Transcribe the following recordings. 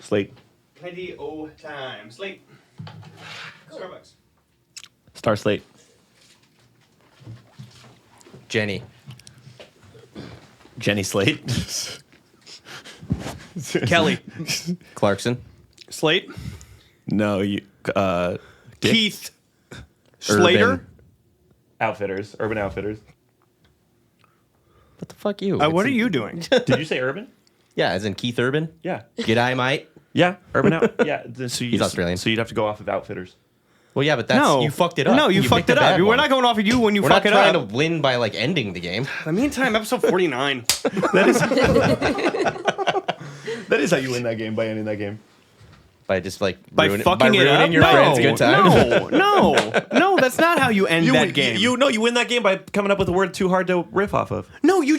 Slate. Plenty o' time. Slate. Starbucks. Star Slate. Jenny. Jenny Slate. Kelly. Clarkson. Slate. No, you. Dick. Keith. Slater. Urban. Outfitters. Urban Outfitters. What the fuck, you? What are you doing? Did you say Urban? Yeah, as in Keith Urban. Yeah. G'day, mate. Yeah. Urban Out. Yeah. So He's Australian. So you'd have to go off of Outfitters. Well, yeah, but that's you fucked it up. No, you fucked picked it a up. bad We're one. not going off of you when you We're fuck not it up. trying to win by like ending the game. The meantime, episode 49. That is how you win that game, by ending that game. By just like By ruining fucking it ruining up? your friend's good time. No, that's not how you end that game. You win that game by coming up with a word too hard to riff off of. No, you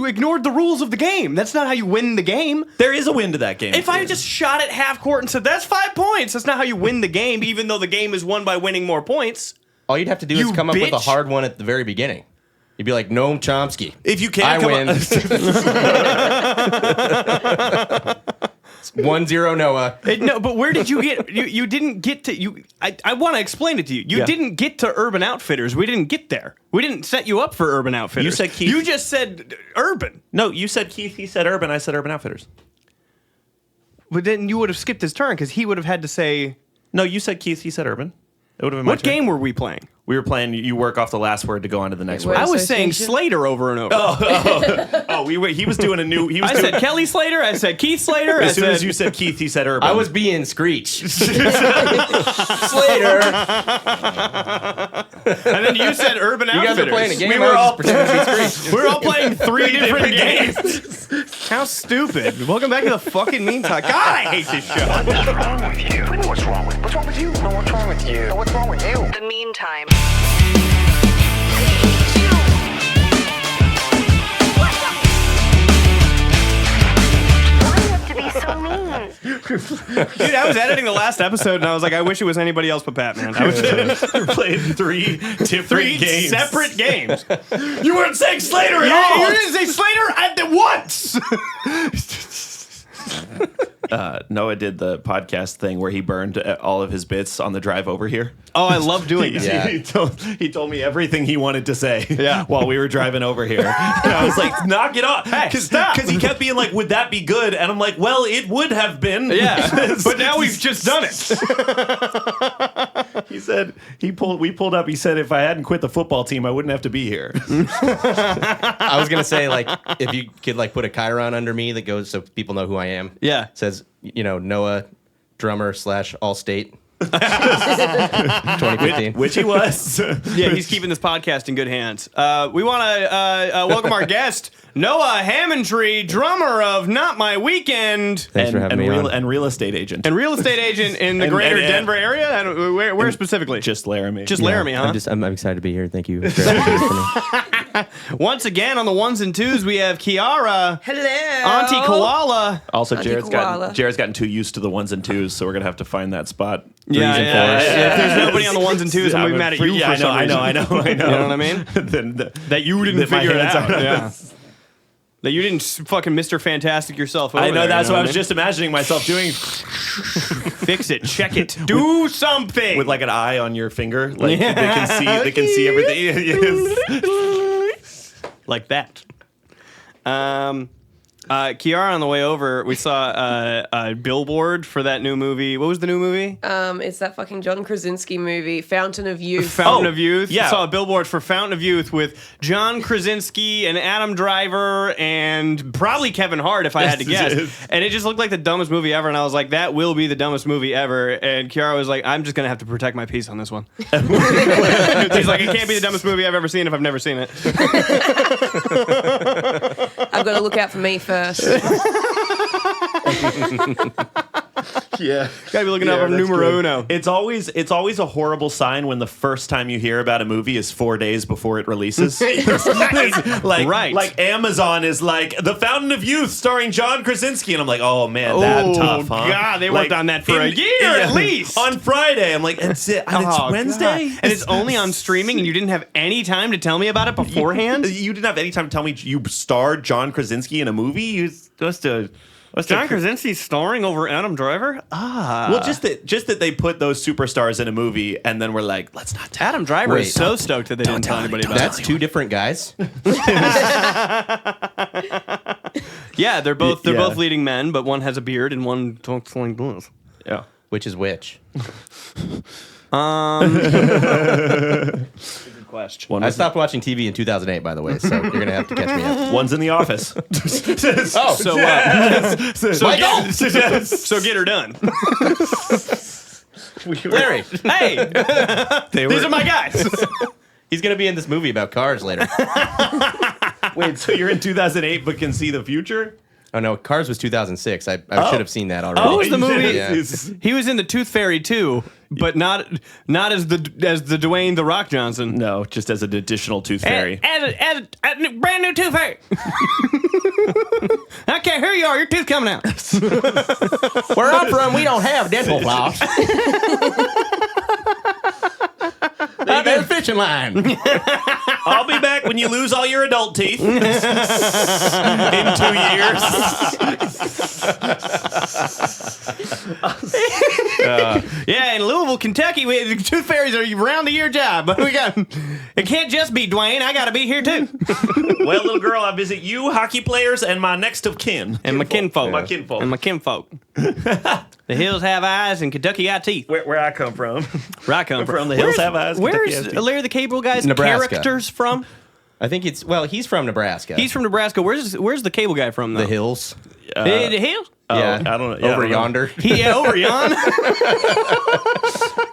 ignored the rules of the game. That's not how you win the game. There is a win to that game. If I just shot at half court and said, that's 5 points, that's not how you win the game, even though the game is won by winning more points. All you'd have to do You is come up with a bitch. hard one at the very beginning. You'd be like, Noam Chomsky. If you can't I come win. up, 1-0 Noah. No, but where did you get, you didn't get to, I want to explain it to you. You Yeah. didn't get to Urban Outfitters. We didn't get there. We didn't set you up for Urban Outfitters. You said Keith. You just said Urban. no, you said Keith, he said Urban, I said Urban Outfitters. But then you would have skipped his turn because he would have had to say, No, you said Keith, he said Urban. It would have been my what turn. game were we playing? We were playing, you work off the last word to go on to the next Wait, word. I was saying Association? Slater over and over. He was doing a new, he was I doing, said Kelly Slater. I said Keith Slater. as soon as you said Keith, he said Urban. I was being Screech. Slater. and then you said Urban You guys Outfitters. are playing a game. We I were was all just pretending to be Screech. we're all playing three different games. How stupid! Welcome back to the fucking meantime. God, I hate this show. What's wrong with you? I know what's wrong with. What's wrong with you? No, what's wrong with you? No, what's wrong with you? The meantime. Why do you have to be so mean? Dude, I was editing the last episode and I was like, I wish it was anybody else but Batman. I was We're playing three different three games. separate games. You weren't saying Slater at You all! didn't say Slater at the once. Noah did the podcast thing where he burned all of his bits on the drive over here. Oh, I love doing that. Yeah. He told me everything he wanted to say Yeah. while we were driving over here. And I was like, knock it off. Hey, stop. Because he kept being like, would that be good? And I'm like, well, it would have been. Yeah, but now we've just done it. He said, we pulled up. He said, if I hadn't quit the football team, I wouldn't have to be here. I was going to say, like, if you could, like, put a chyron under me that goes so people know who I am. Yeah. Says, Noah, drummer / Allstate. 2015. Which he was. Yeah, he's keeping this podcast in good hands. We want to welcome our guest, Noah Hammondtree, drummer of Not My Weekend Thanks for having me on. and real estate agent. and real estate agent in the And- greater and- Denver area. And where specifically? Just Laramie. Just Laramie, huh? I'm excited to be here. Thank you. For having me. Once again, on the ones and twos, we have Kiara, Hello. Auntie Koala. Also, Auntie Jared's Koala. gotten too used to the ones and twos, so we're gonna have to find that spot. Yeah, and yeah, fours. yeah. If there's nobody on the ones and twos, I'm gonna be mad at you Yeah, for some reason. I know. You know what I mean? Then That you didn't that my figure it hands out. are- Yeah. That you didn't fucking Mr. Fantastic yourself over I know there, that's you what I know was just imagining myself doing Fix it. Check it. Do something. with like an eye on your finger, like they can see everything. Yes. like that. Kiara, on the way over, we saw a billboard for that new movie. What was the new movie? It's that fucking John Krasinski movie, Fountain of Youth. Fountain of Youth. yeah. Saw a billboard for Fountain of Youth with John Krasinski and Adam Driver and probably Kevin Hart, if I had to Yes, it guess. is. And it just looked like the dumbest movie ever. And I was like, that will be the dumbest movie ever. And Kiara was like, I'm just gonna have to protect my peace on this one. He's like, it can't be the dumbest movie I've ever seen if I've never seen it. I've got to look out for me first. Yeah. Gotta be looking out for that's numero good. uno. It's always a horrible sign when the first time you hear about a movie is 4 days before it releases. like, Right. like Amazon is like The Fountain of Youth starring John Krasinski, and I'm like, oh man, that tough, huh? God, they worked Like, on that for a year at least. On Friday, I'm like, that's it. And it's Oh, Wednesday, God. And it's only on streaming, and you didn't have any time to tell me about it beforehand? You didn't have any time to tell me you starred John Krasinski in a movie. You supposed to. John Krasinski starring over Adam Driver? Well, just that they put those superstars in a movie, and then we're like, let's not tell. Adam Driver Wait, is so stoked that they didn't tell anybody about That's it. two different guys. Yeah, they're both Yeah. leading men, but one has a beard and one talks like this. Yeah. Which is which? Good question. One I was- stopped watching TV in 2008, by the way, so you're gonna have to catch me up. One's in the office. Oh, So get her done. Larry, Hey, these are my guys. he's gonna be in this movie about cars later. Wait, so you're in 2008 but can see the future? Oh no, Cars was 2006. I should have seen that already. What was the movie? Yeah. He was in the Tooth Fairy too, but not as the Dwayne the Rock Johnson. No, just as an additional tooth fairy. As a brand new Tooth Fairy. I can't hear you. Your tooth coming out. Where I'm from, we don't have dental floss. There's a fishing line. I'll be back when you lose all your adult teeth in 2 years. Yeah, in Louisville, Kentucky, the Tooth Fairies are a round-the-year job. But it can't just be Dwayne. I got to be here too. Well, little girl, I visit you, hockey players, and my next of kin. And my kinfolk. My kinfolk. And my kinfolk. The hills have eyes and Kentucky got teeth. Where I come from. Where I come From the hills have eyes. Kentucky Where's has teeth. Larry the Cable Guy's Nebraska. characters from? I think he's from Nebraska. He's from Nebraska. Where's the Cable Guy from, though? the hills. The hills? Yeah, I don't know. Yeah, I over don't know. yonder. Over yonder.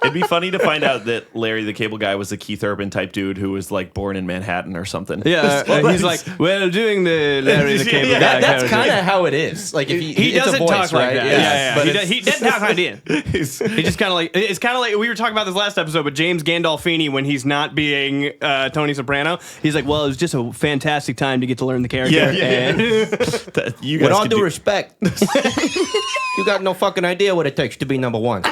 It'd be funny to find out that Larry the Cable Guy was a Keith Urban type dude who was like born in Manhattan or something. Yeah, he's like, well, doing the Larry the Cable Yeah, Guy. That's character. kind of how it is. Like if He it's a doesn't voice, talk like right? that. Yeah. But He doesn't talk like that. He's- He just kind of like it's kind of like we were talking about this last episode, but James Gandolfini when he's not being Tony Soprano, he's like, well, it was just a fantastic time to get to learn the character. Yeah. You guys with all could due respect, you got no fucking idea what it takes to be number one.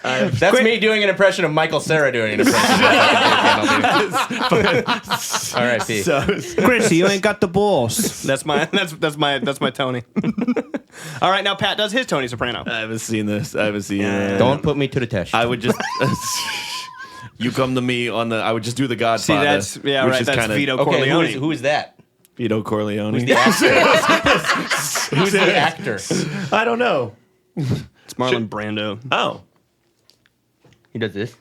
That's me doing an impression of Michael Cera doing an impression. R.I.P. Chrissy, you ain't got the balls. That's my Tony. All right, now Pat does his Tony Soprano. I haven't seen this. I haven't seen Don't put me to the test. I would just. You come to me on the. I would just do the Godfather. See, that's which right. is That's kinda- Vito okay, Corleone. who is that? Vito Corleone. Who's the actor? I don't know. It's Marlon Brando. Oh, He does this.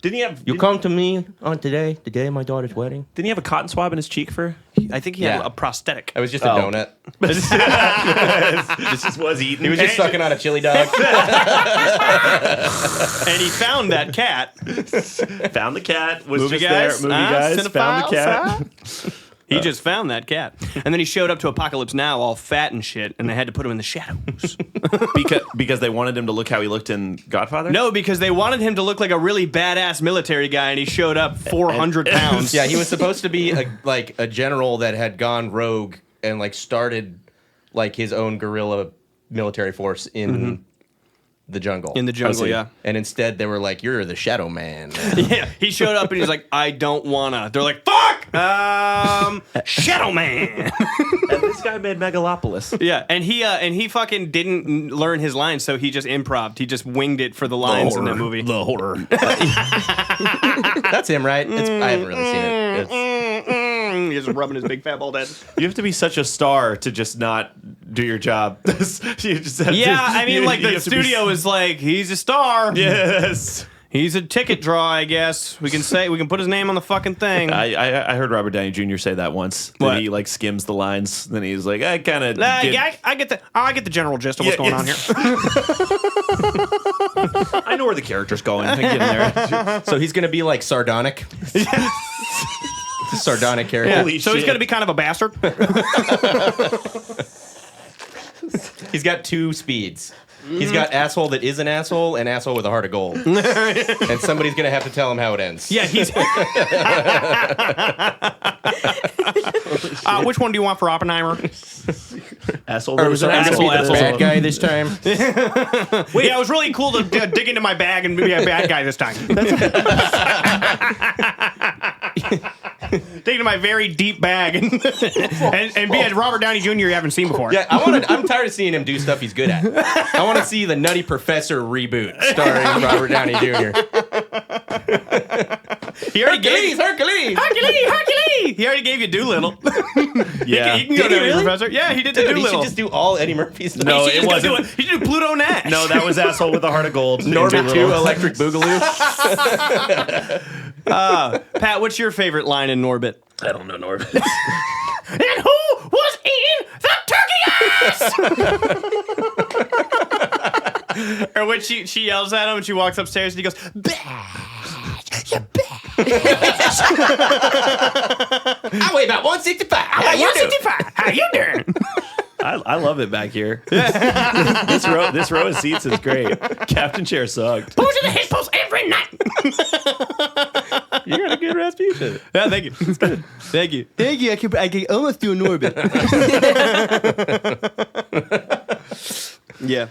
didn't he have? You come to me on the day of my daughter's wedding. Didn't he have a cotton swab in his cheek for? I think he had Yeah. a prosthetic. It was just a donut. Just was eating. He was just sucking on a chili dog. And he found that cat. Found the cat. Was Movie just guys? there. Movie guys. Found the cat. He just found that cat. And then he showed up to Apocalypse Now all fat and shit, and they had to put him in the shadows. because they wanted him to look how he looked in Godfather. No, because they wanted him to look like a really badass military guy, and he showed up 400 pounds. Yeah, he was supposed to be a general that had gone rogue and like started like his own guerrilla military force in the jungle. In the jungle, see. yeah. And instead they were like, "You're the Shadow Man." Yeah, he showed up and he's like, I don't wanna. They're like, fuck! Shadow Man! And this guy made Megalopolis. Yeah, and he fucking didn't learn his lines, so he just improv'd. He just winged it for the lines in that movie. The horror. That's him, right? I haven't really seen it. He's just rubbing his big fat bald head. You have to be such a star to just not do your job. You just have Yeah, to- I mean, you- like you the have to be- studio is like, he's a star. Yes. He's a ticket draw, I guess. We can put his name on the fucking thing. I heard Robert Downey Jr. say that once. That What? he like skims the lines. Then he's like, I kind of. Yeah, I get the general gist of what's going on here. I know where the character's going. I get in there. So he's gonna be like sardonic. It's a sardonic character. Yeah. Holy So he's shit. gonna be kind of a bastard. He's got two speeds. He's got asshole that is an asshole and asshole with a heart of gold. And somebody's gonna have to tell him how it ends. Yeah, he's. Which one do you want for Oppenheimer? Asshole. Or was it Asshole, the asshole. bad guy this time? Wait, yeah, it was really cool to dig into my bag and be a bad guy this time. Take it to my very deep bag and be a Robert Downey Jr. you haven't seen before. Yeah, I'm tired of seeing him do stuff he's good at. I want to see the Nutty Professor reboot starring Robert Downey Jr. He already gave Hercules. He already gave you Doolittle. Yeah. He can go Did he Nutty really? Professor. Yeah, he did the Dude, he Doolittle. should just do all Eddie Murphy's stuff. No, He it should wasn't. do he should do Pluto Nash. No, that was Asshole with a Heart of Gold. Norbit 2 Doolittle. Electric Boogaloo. Pat, what's your favorite line in Norbit? I don't know Norbit. And who was eating the turkey ass? Or when she yells at him and she walks upstairs and he goes, I weigh about 165. How you doing? How you doing? I love it back here. This row of seats is great. Captain chair sucked. Who's in the hit post every night? You got a good Rasputin. Yeah, thank you. It's good. Thank you. Thank you. I can almost do a Norbit. Yeah.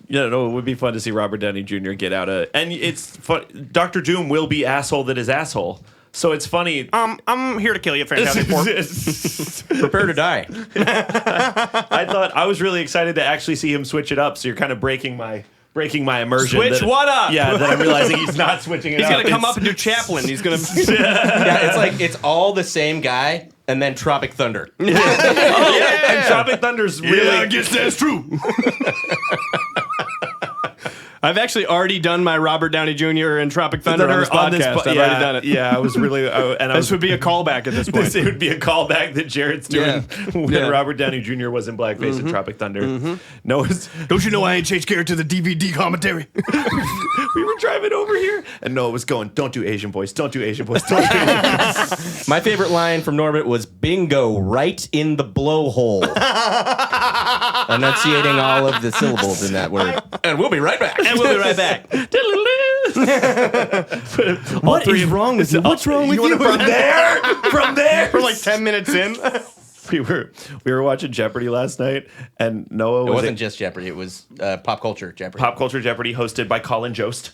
Yeah, no, it would be fun to see Robert Downey Jr. get out of, and it's fun. Dr. Doom will be asshole that is asshole. So it's funny. I'm here to kill you, Fantastic Four. Prepare to die. I thought I was really excited to actually see him switch it up. So you're kind of breaking my immersion. Switch what up? Yeah, that I'm realizing he's not switching it He's up. gonna come up and do Chaplin. He's gonna. Yeah, it's like it's all the same guy, and then Tropic Thunder. And Tropic Thunder's really. Yeah, I guess that's true. I've actually already done my Robert Downey Jr. and Tropic Thunder on this podcast. I've already done it. Yeah, I was really. This would be a callback at this point. It would be a callback that Jared's doing when Yeah. Robert Downey Jr. was in blackface in Tropic Thunder. No, Don't you know I ain't changed character to the DVD commentary? we were driving over here, and Noah was going, "Don't do Asian voice. Don't do Asian voice. Don't do Asian voice." My favorite line from Norbit was "Bingo, right in the blowhole." Enunciating all of the syllables in that word. And we'll be right back. And we'll be right back. What is wrong with you? What's wrong with you? From there? From there? We're like 10 minutes in. We were watching Jeopardy last night, and Noah It wasn't just Jeopardy. It was Pop Culture Jeopardy. Pop Culture Jeopardy hosted by Colin Jost.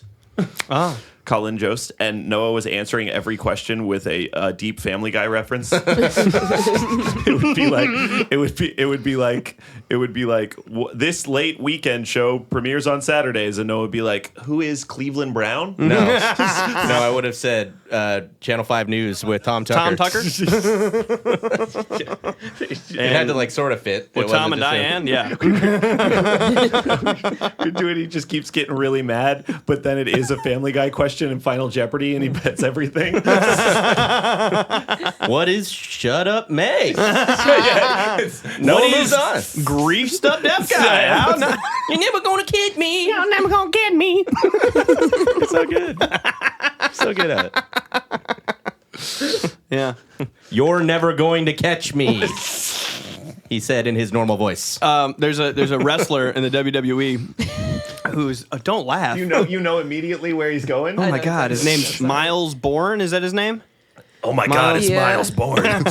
Colin Jost, and Noah was answering every question with a deep Family Guy reference. It would be like this late weekend show premieres on Saturdays, and Noah would be like, "Who is Cleveland Brown?" No, no, I would have said Channel 5 News with Tom Tucker. Tom Tucker? It had to like sort of fit. With It Tom wasn't and just Diane, yeah. You're doing. He just keeps getting really mad, but then it is a Family Guy question in Final Jeopardy, and he bets everything. What is Shut Up May? No What one is moves on. Grief stuff deaf guy? How not? You're never gonna kid me. You're never gonna get me. So good. So good at it. Yeah. You're never going to catch me. He said in his normal voice. There's a wrestler in the WWE who's don't laugh. You know immediately where he's going. Oh my God, his name's Miles Bourne. Is that his name? Oh my God, it's Yeah. Miles Bourne.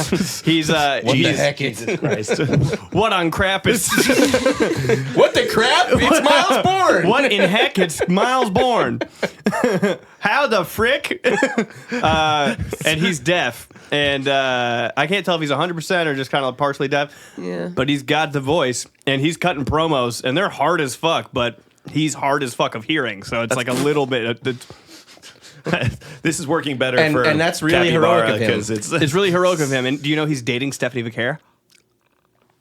He's what the heck is Jesus Christ. what on crap is What the crap? It's Miles Bourne. what in heck? It's Miles Bourne. How the frick? And he's deaf, and I can't tell if he's 100% or just kind of partially deaf. Yeah. But he's got the voice, and he's cutting promos, and they're hard as fuck. But he's hard as fuck of hearing, so it's like a little bit. This is working better And- for and that's really heroic of him. because it's It's really heroic of him. And do you know he's dating Stephanie Vaquer?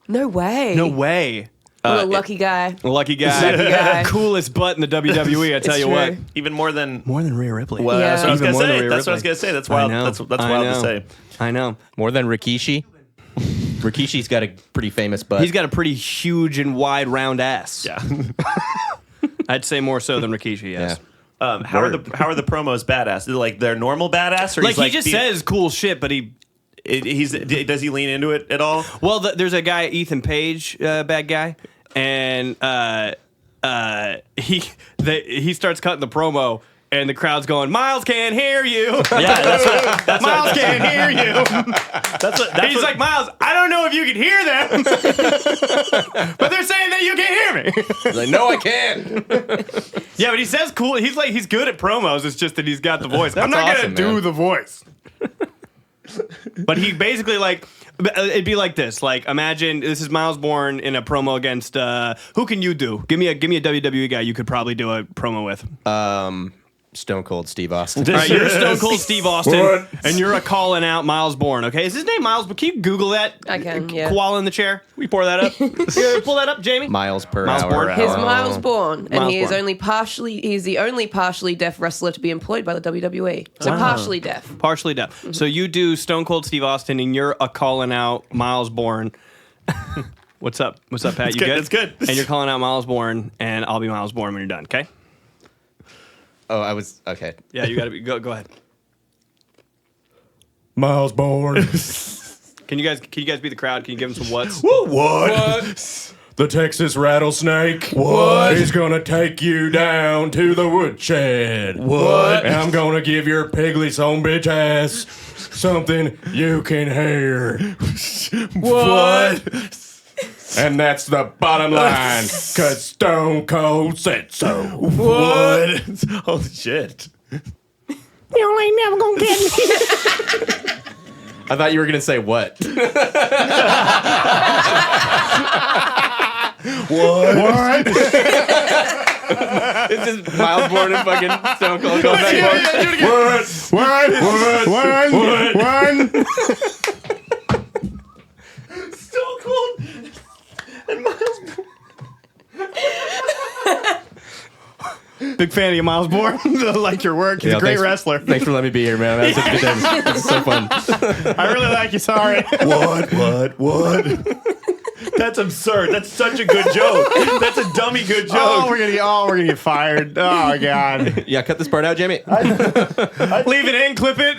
No way. No way. What a lucky guy. Lucky guy. Lucky guy. Coolest butt in the WWE, I tell It's you true. what. even more than. More than Rhea Ripley. Well, Yeah. that's what I was Even gonna more than say. Rhea That's what I was Ripley. gonna say. That's I wild. know. That's I wild know. to say. I know. More than Rikishi. Rikishi's got a pretty famous butt. He's got a pretty huge and wide round ass. Yeah. I'd say more so than Rikishi, yes. How are the promos badass? Is it like they're normal badass, or Like, he's he just says cool shit, but he... does he lean into it at all? Well, there's a guy, Ethan Page, bad guy, and he starts cutting the promo, and the crowd's going, Miles can't hear you. Yeah, that's Miles can't hear you. He's what- like, Miles, I don't know if you can hear them, but they're saying that you can hear me. He's like, no, I can't. Yeah, but he says cool. He's good at promos. It's just that he's got the voice. I'm not awesome, gonna do man. the voice. But he basically like it'd be like this. Like imagine this is Miles Bourne in a promo against who can you do? Give me a WWE guy you could probably do a promo with. Stone Cold Steve Austin. All right, you're Stone Cold Steve Austin, What? and you're calling out Miles Bourne. Okay, is his name Miles? But can you Google that? I can, yeah. Koala in the chair. We pour that up. Yeah, pull that up, Jamie. Miles per Miles hour. Bourne. His Miles Bourne, and Miles he is Bourne. he's the only partially deaf wrestler to be employed by the WWE. So partially deaf. Partially deaf. So you do Stone Cold Steve Austin, and you're calling out Miles Bourne. What's up? What's up, Pat? You good, good? it's good. And you're calling out Miles Bourne, and I'll be Miles Bourne when you're done. Okay? Oh, I was okay. Yeah, you got to be. Go ahead. Miles Bourne. Can you guys be the crowd? Can you give him some what's? What? The Texas rattlesnake. What? He's gonna take you down to the woodshed. What? And I'm gonna give your piggly son bitch ass something you can hear. What? And that's the bottom line, cause Stone Cold said so. What? Holy shit. You ain't never gonna get me. I thought you were gonna say what? What? It's just Miles Bourne and fucking Stone Cold going back and forth. What? Stone Cold and Miles Bourne. Big fan of you, Miles Bourne. Like your work. He's a great wrestler. Thanks for letting me be here, man. That was such a good day. This is so fun. I really like you. Sorry. What? That's absurd. That's such a good joke. That's a dummy good joke. Oh, we're gonna get fired. Oh my god. Yeah, cut this part out, Jamie. Leave it in. Clip it.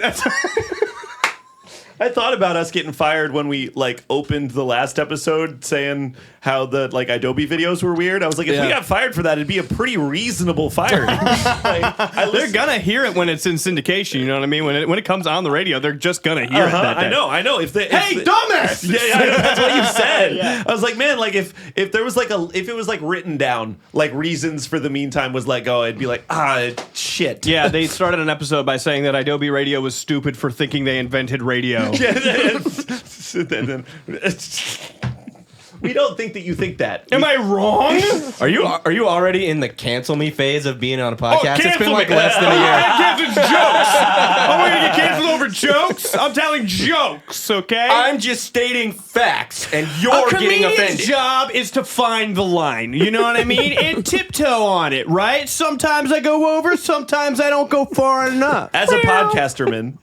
I thought about us getting fired when we like opened the last episode saying how the like idobi videos were weird. I was like, if we got fired for that, it'd be a pretty reasonable firing. They're gonna hear it when it's in syndication. You know what I mean? When it comes on the radio, they're just gonna hear it. That day. I know. If they, Hey, dumbass! Yeah, I know, that's what you said. I was like, man, like if there was like if it was like written down, like reasons for the meantime was let go, I'd be like, shit. Yeah, they started an episode by saying that Adobe Radio was stupid for thinking they invented radio. We don't think that you think that. Am I wrong? Are you already in the cancel me phase of being on a podcast? It's been cancel like me. less than a year. Canceled jokes. I'm going to get canceled over jokes. I'm telling jokes, okay? I'm just stating facts, and you're a getting comedian's offended. job is to find the line. You know what I mean? And tiptoe on it, right? Sometimes I go over, sometimes I don't go far enough. As a podcaster, man.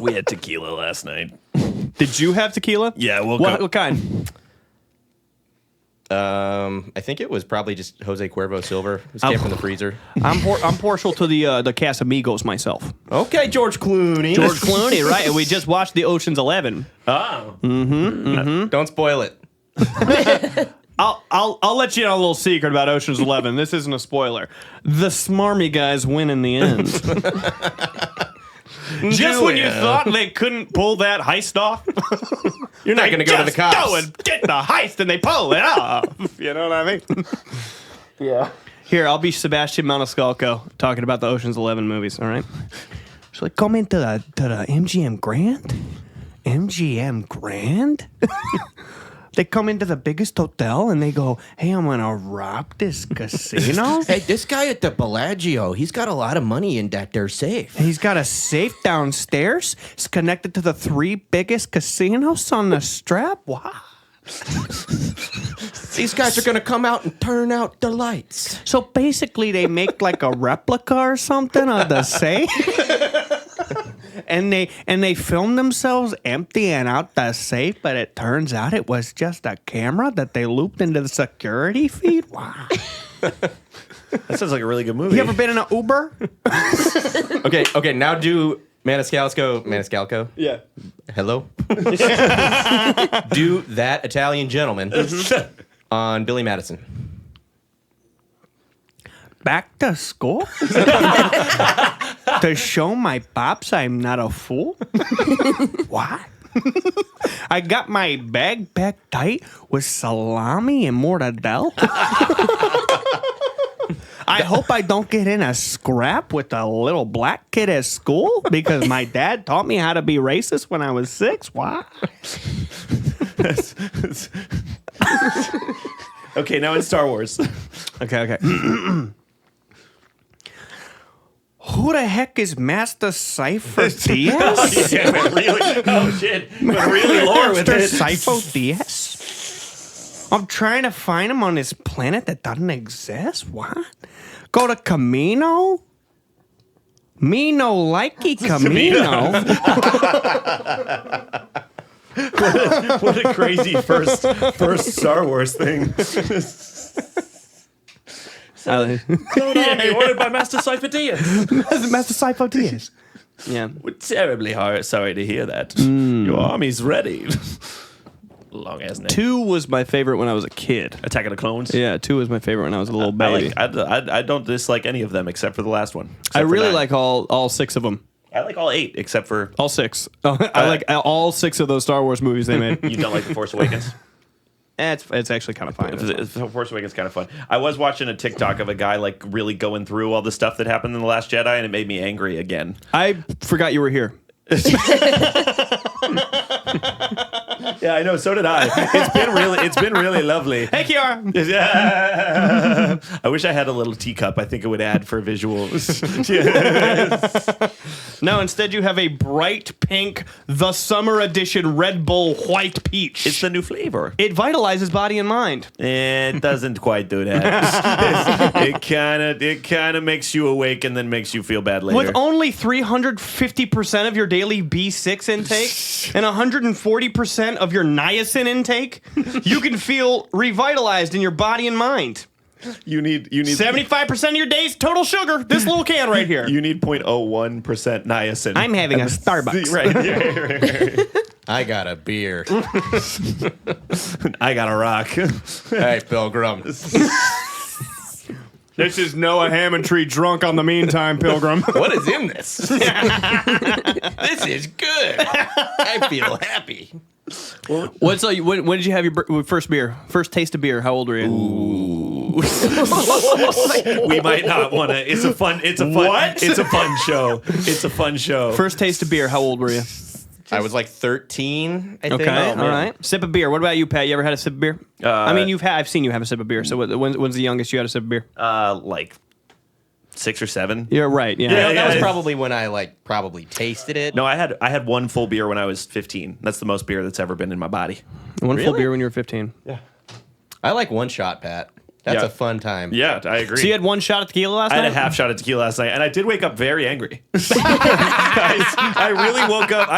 We had tequila last night. Did you have tequila? Yeah, What kind? I think it was probably just Jose Cuervo Silver. It came from the freezer. I'm partial to the Casamigos myself. Okay, George Clooney. George Clooney, right? And we just watched the Ocean's 11. Oh. Don't spoil it. I'll let you know a little secret about Ocean's 11. This isn't a spoiler. The smarmy guys win in the end. Just when you thought they couldn't pull that heist off, You're not going to go to the cops. Go and get the heist, and they pull it off. You know what I mean? Yeah. Here, I'll be Sebastian Maniscalco talking about the Ocean's 11 movies. All right. So they come into the MGM Grand. MGM Grand. They come into the biggest hotel and they go, "Hey, I'm gonna rob this casino." Hey, this guy at the Bellagio, he's got a lot of money in that there safe. He's got a safe downstairs. It's connected to the 3 biggest casinos on the strip. Wow. These guys are going to come out and turn out the lights. So basically, they make like a replica or something of the safe. And they film themselves emptying out the safe, but it turns out it was just a camera that they looped into the security feed. Wow. That sounds like a really good movie. You ever been in an Uber? Okay, now do Maniscalco. Yeah. Hello? Do that Italian gentleman on Billy Madison. Back to school? To show my pops I'm not a fool? What? I got my bag packed tight with salami and mortadella. I hope I don't get in a scrap with a little black kid at school because my dad taught me how to be racist when I was 6. Why? Okay, now in Star Wars. Okay. Who the heck is Master Cypher Diaz? Yeah, but really, oh shit, but really lore with Master it. Cypher Diaz? I'm trying to find him on this planet that doesn't exist? What? Go to Camino? Me no likey Camino. What a crazy first Star Wars thing. Ordered by Master Cypher Diaz. Master Cypher Diaz. Yeah. We're terribly sorry to hear that. Your army's ready. Long ass name. 2 was my favorite when I was a kid. Attack of the Clones. Yeah, 2 was my favorite when I was a little baby. I don't dislike any of them except for the last one. I really 9. like all 6 of them. I like all 8 except for All 6. I like all 6 of those Star Wars movies they made. you don't like The Force Awakens. It's actually kind of fine. The Force Awakens is kind of fun. I was watching a TikTok of a guy like really going through all the stuff that happened in The Last Jedi, and it made me angry again. I forgot you were here. Yeah, I know. So did I. It's been really lovely. Hey, Kiara. Yeah. I wish I had a little teacup. I think it would add for visuals. No, instead you have a bright pink, the summer edition Red Bull white peach. It's the new flavor. It vitalizes body and mind. It doesn't quite do that. It kind of makes you awake and then makes you feel bad later. With only 350% of your daily B6 intake and 140% of your niacin intake, you can feel revitalized in your body and mind. You need 75% of your day's total sugar. This little can right here. You need 0.01% niacin. I'm having a Starbucks. Right. I got a beer. I got a rock. Hey, Pilgrim. This is Noah Hammondtree drunk on the meantime, Pilgrim. What is in this? This is good. I feel happy. When did you have your first beer? First taste of beer? How old were you? We might not want to. It's a fun show. It's a fun show. First taste of beer. How old were you? I was like 13, I think. Okay, all right. Sip of beer. What about you, Pat? You ever had a sip of beer? I mean, I've seen you have a sip of beer. So when's the youngest you had a sip of beer? Like 6 or 7. You're right. Yeah. Yeah, that was probably when I probably tasted it. No, I had one full beer when I was 15. That's the most beer that's ever been in my body. One full beer when you were 15. Yeah. I like one shot, Pat. That's a fun time. Yeah, I agree. So you had one shot of tequila last night? I had a half shot of tequila last night, and I did wake up very angry. Guys, I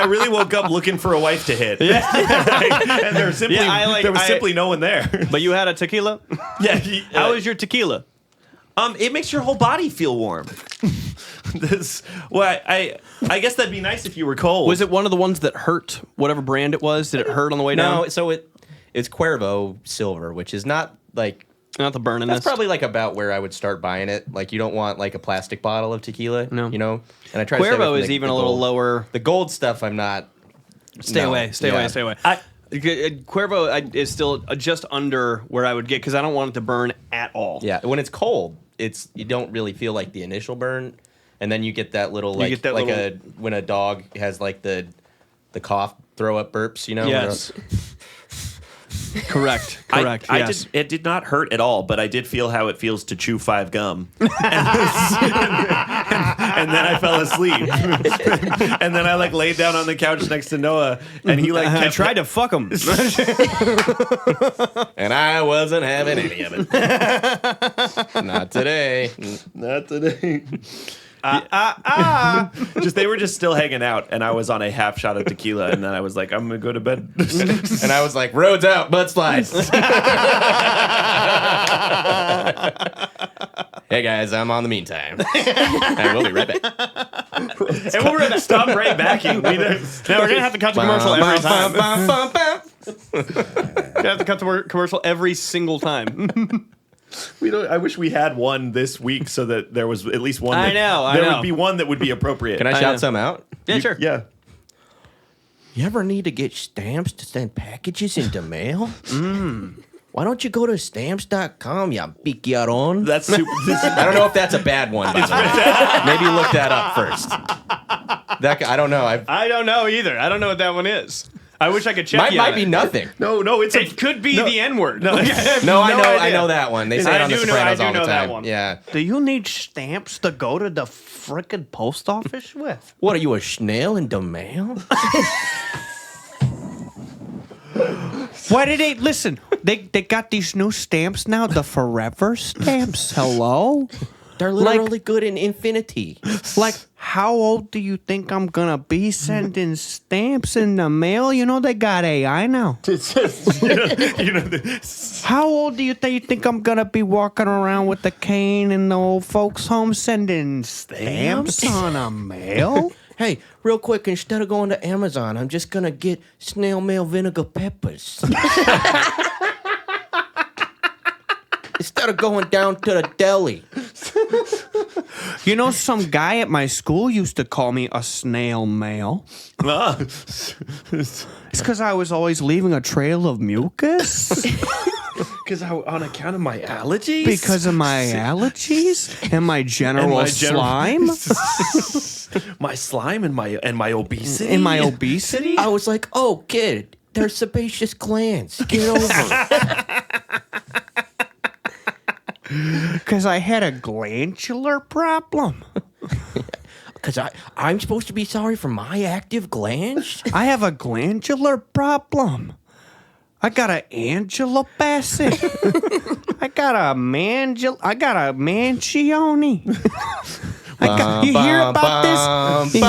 really woke up looking for a wife to hit. Yeah. And there was simply no one there. But you had a tequila? Yeah. How is your tequila? It makes your whole body feel warm. I guess that'd be nice if you were cold. Was it one of the ones that hurt? Whatever brand it was, did it hurt on the way down? No, so it's Cuervo Silver, which is not like. Not the burning. That's probably like about where I would start buying it. Like you don't want like a plastic bottle of tequila, No. you know. And I try to stay away Cuervo from is even a little lower. The gold stuff, I'm not. Stay away. Cuervo is still just under where I would get because I don't want it to burn at all. Yeah, when it's cold, you don't really feel like the initial burn, and then you get that little when a dog has like the cough, throw up burps, you know. Yes. Correct. Yes. It did not hurt at all, but I did feel how it feels to chew 5 gum, and then I fell asleep, and then I laid down on the couch next to Noah, and he I tried to fuck him, and I wasn't having any of it. Not today. Not today. Just they were just still hanging out, and I was on a half shot of tequila, and then I was like, I'm gonna go to bed. And I was like, roads out, butt slides. Hey guys, I'm on the meantime. And we'll be right back. And we'll stop right backing. Now we're gonna have to cut the commercial every time. Gonna have to cut the commercial every single time. I wish we had one this week so that there was at least one. I know. There would be one that would be appropriate. Can I shout some out? Yeah, sure. Yeah. You ever need to get stamps to send packages into mail? why don't you go to stamps.com, ya piquearon? That's super. I don't know if that's a bad one. By the way. Maybe look that up first. I don't know. I don't know either. I don't know what that one is. I wish I could check. Might be nothing. No, It could be the N-word. No, I know that one. They say it on The Sopranos all the time. That one. Yeah. Do you need stamps to go to the frickin' post office with? What are you, a snail in the mail? Why did they listen? They got these new stamps now, the forever stamps. Hello? They're literally good in infinity. Like, how old do you think I'm gonna be sending stamps in the mail? You know they got AI now. How old do you think I'm gonna be walking around with the cane in the old folks' home sending stamps on a mail? Hey, real quick, instead of going to Amazon, I'm just gonna get snail mail vinegar peppers. Instead of going down to the deli. You know, some guy at my school used to call me a snail mail. It's because I was always leaving a trail of mucus. Because on account of my allergies? Because of my allergies and my general slime. My slime and my obesity? And my obesity? I was like, oh, kid, they're sebaceous glands. Get over it. Because I had a glandular problem. Because I'm supposed to be sorry for my active glands? I have a glandular problem. I got an Angela Bassett. I got a Mangione. You hear about this? You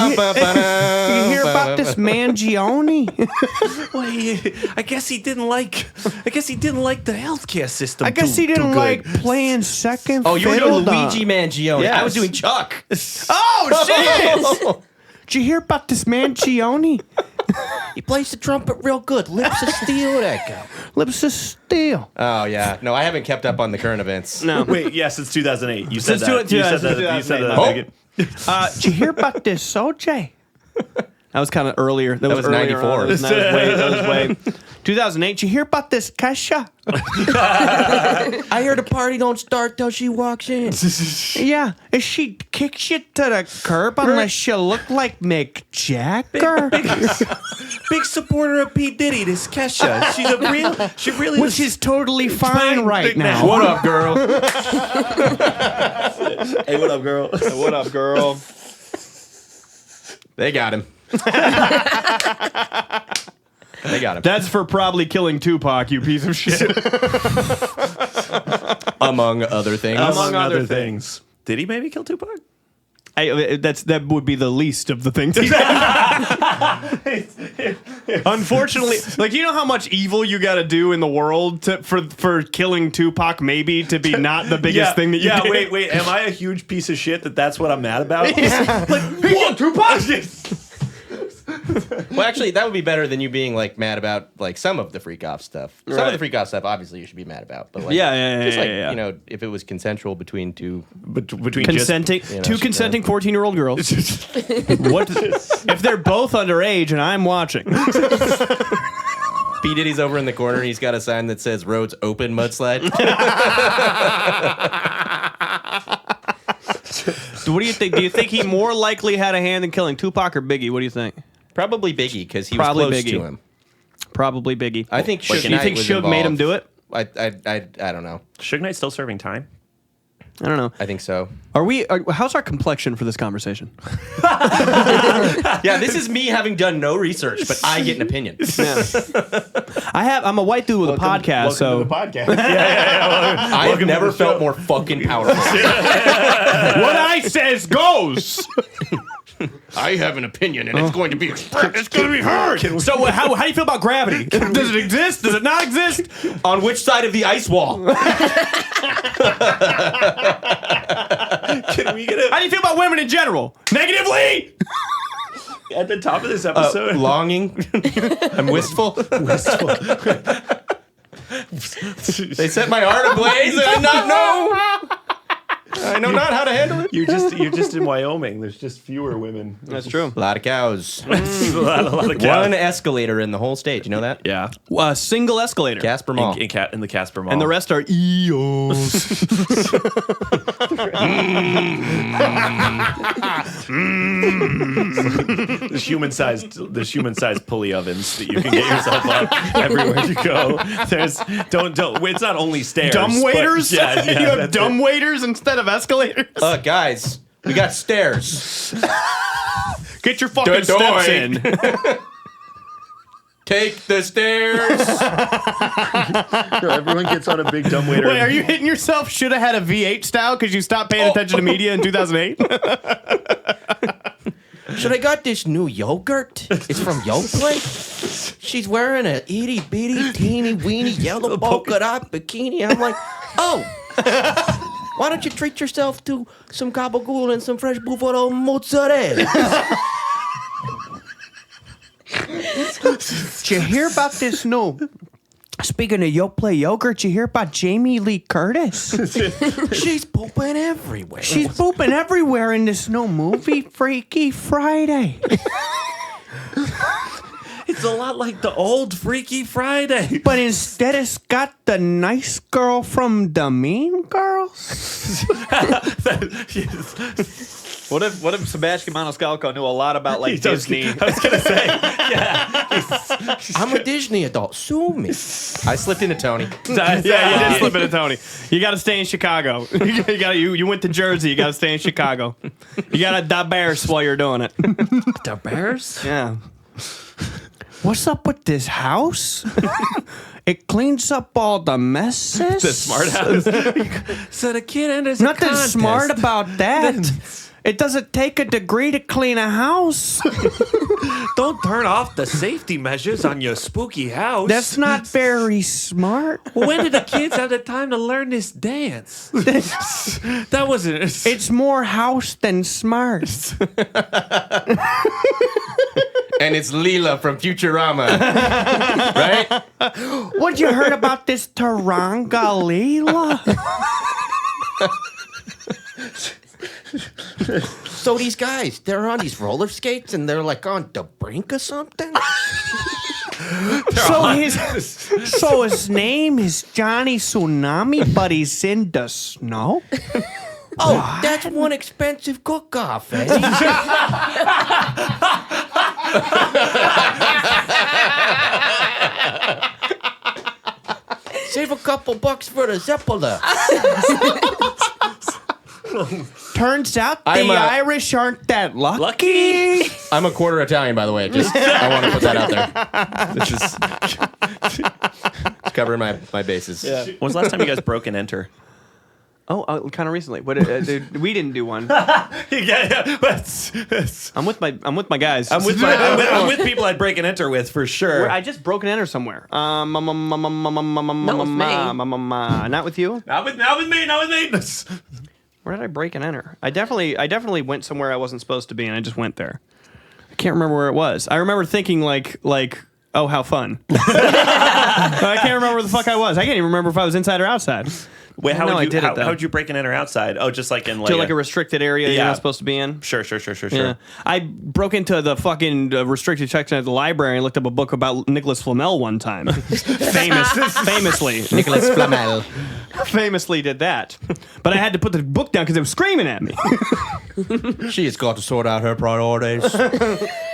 hear about this Mangione? Well, I guess he didn't like the healthcare system. I guess he didn't like playing second fiddle. Oh, you were doing Luigi Mangione. Yes. I was doing Chuck. Oh, shit! Did you hear about this Mangione? He plays the trumpet real good. Lips of steel, that guy. Lips of steel. Oh, yeah. No, I haven't kept up on the current events. No. Wait, yes, it's 2008. You said Since that. You said that. 2008. You said that. Oh. Did you hear about this Soj? That was kind of earlier. That was was earlier 94. on. That was way. 2008. Did you hear about this Kesha? I heard the party don't start till she walks in. Yeah, and she kicks you to the curb unless you look like Mick Jagger. Big supporter of P. Diddy, this Kesha. She really Which is totally fine right now. What up, girl? Hey, what up, girl? What up, girl? They got him. They got him. That's for probably killing Tupac, you piece of shit. Among other things. Among other things. Did he maybe kill Tupac? That would be the least of the things. Unfortunately, like, you know how much evil you got to do in the world for killing Tupac, maybe to be not the biggest thing that you did. Wait. Am I a huge piece of shit that's what I'm mad about? What, Tupac? Well, actually, that would be better than you being like mad about like some of the freak off stuff. Some of the freak off stuff, obviously, you should be mad about. But like, just like yeah. you know, if it was consensual between two, Between Consenting, you know, two consenting 14-year-old girls. What if they're both underage and I'm watching? P. Diddy's over in the corner. He's got a sign that says "Roads Open Mudslide." What do you think? Do you think he more likely had a hand in killing Tupac or Biggie? What do you think? Probably Biggie because he Probably was close Biggie. to him. Probably Biggie. I think Suge Do you think Knight was Suge made him do involved. it? I don't know. Suge Knight's still serving time. I don't know. I think so. How's our complexion for this conversation? Yeah, this is me having done no research, but I get an opinion. I'm a white dude with a podcast, so podcast. I've never felt more fucking powerful. what I says goes. I have an opinion, and it's going to be expressed. It's gonna be heard. So how do you feel about gravity? Does it exist? Does it not exist? On which side of the ice wall? Can we get a How do you feel about women in general? Negatively. at the top of this episode? Longing. I'm wistful. They set my heart ablaze and I did not know. I know not how to handle it. You're just in Wyoming. There's just fewer women. That's true. A lot of cows. a lot of cows. One escalator in the whole state. You know that? Yeah. A single escalator. Casper Mall. In the Casper Mall. And the rest are EOS. There's human-sized pulley ovens that you can get yourself up everywhere you go. Don't. It's not only stairs. Dumb waiters? Yeah, You have dumb waiters instead of escalators? Guys, we got stairs. Get your fucking steps in. Take the stairs. Everyone gets on a big dumb waiter. Wait, are you hitting yourself? Should have had a V8 style because you stopped paying attention to media in 2008? Should I got this new yogurt? It's from Yoplait. She's wearing a itty bitty teeny weeny yellow polka dot bikini. I'm like, oh, why don't you treat yourself to some gabagool and some fresh buffalo mozzarella? Did you hear about this new? Speaking of Yoplait yogurt, did you hear about Jamie Lee Curtis? She's pooping everywhere. She's pooping everywhere in this new movie, Freaky Friday. It's a lot like the old Freaky Friday. But instead it's got the nice girl from the Mean Girls. What if Sebastian Maniscalco knew a lot about like Disney? I was gonna say, I'm a Disney adult. Sue me. I slipped into Tony. Yeah, you did slip into Tony. You got to stay in Chicago. You went to Jersey. You got to stay in Chicago. You got to da Bears while you're doing it. the Bears. Yeah. What's up with this house? It cleans up all the messes. The smart house. So the kid enters Nothing smart about that. It doesn't take a degree to clean a house. Don't turn off the safety measures on your spooky house. That's not very smart. Well, when did the kids have the time to learn this dance? That wasn't. It's more house than smart. And it's Leela from Futurama. Right? What, you heard about this Taranga Leela? So these guys, they're on these roller skates and they're like on the brink of something? So his name is Johnny Tsunami, but he's in the snow? Oh, that's one expensive cook-off, eh? Save a couple bucks for the Zeppela. Turns out the Irish aren't that lucky. I'm a quarter Italian, by the way. Just I want to put that out there. This is covering my bases. Yeah. When was the last time you guys broke and enter? Oh, kind of recently. But we didn't do one. Yeah. I'm with my guys. I'm with people I'd break and enter with for sure. I just broke and enter somewhere. Not with you. Not with me. Where did I break and enter? I definitely went somewhere I wasn't supposed to be, and I just went there. I can't remember where it was. I remember thinking like, oh, how fun. But I can't remember where the fuck I was. I can't even remember if I was inside or outside. Wait, how'd you break and enter outside? Oh, just like in like a restricted area you're not supposed to be in? Sure. Yeah. I broke into the fucking restricted section at the library and looked up a book about Nicholas Flamel one time. Famously. Nicholas Flamel. Famously did that. But I had to put the book down because it was screaming at me. She has got to sort out her priorities.